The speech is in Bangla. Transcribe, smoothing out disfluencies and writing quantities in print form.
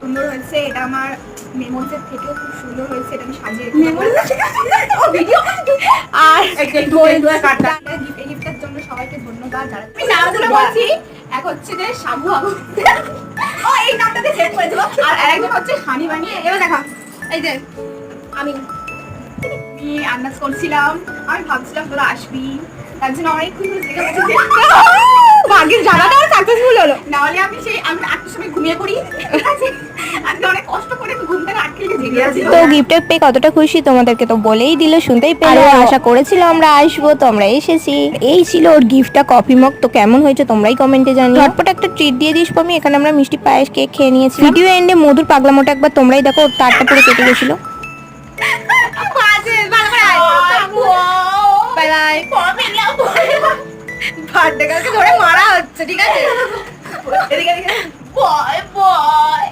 সুন্দর হয়েছে, এটা আমার মেমোজের থেকেও খুব সুন্দর হয়েছে, এটা আমি সাজিয়ে আর গিফটের জন্য সবাইকে ধন্যবাদ। যারা আমি নামগুলো বলছি, এক হচ্ছে যে শাবু বাবু, ও এই নামটাতে সেভ করে দেবো, আর আরেকজন হচ্ছে হানি বানি। এবার দেখা, এই যে আমি আন্দাজ করছিলাম, আমি ভাবছিলাম তোরা আসবি, তার জন্য অনেকক্ষণ ধরে জেগে বসেছি। ভাগ্যের জায়গাটা সাকসেসফুল হলো, নাহলে আমি একটার সময় ঘুমিয়ে পড়ি। আজকে অনেক কষ্ট করে ঘুম থেকে আটকে জেগে আছি। তো গিফটের পেয়ে কতটা খুশি তোমাদেরকে তো বলেই দিল, শুনতেই পেলে। আশা করেছিল আমরা আসবো, তো আমরা এসেছি। এই ছিল ওর গিফটটা, কফি মগ। তো কেমন হয়েছে তোমরাই কমেন্টে জানিও। ঝটপট একটা ট্রিট দিয়ে দিস আমি। এখানে আমরা মিষ্টি পায়েস কেক খেয়ে নিয়েছি। ভিডিও এন্ডে মধুর পাগলামোটা একবার তোমরাই দেখো, ওর তারটা পুরো কেটে গেছিল। Bye bye. বার্থডে কালকে ধরে মারা হচ্ছে, ঠিক আছে? এদিকে বয় বয়।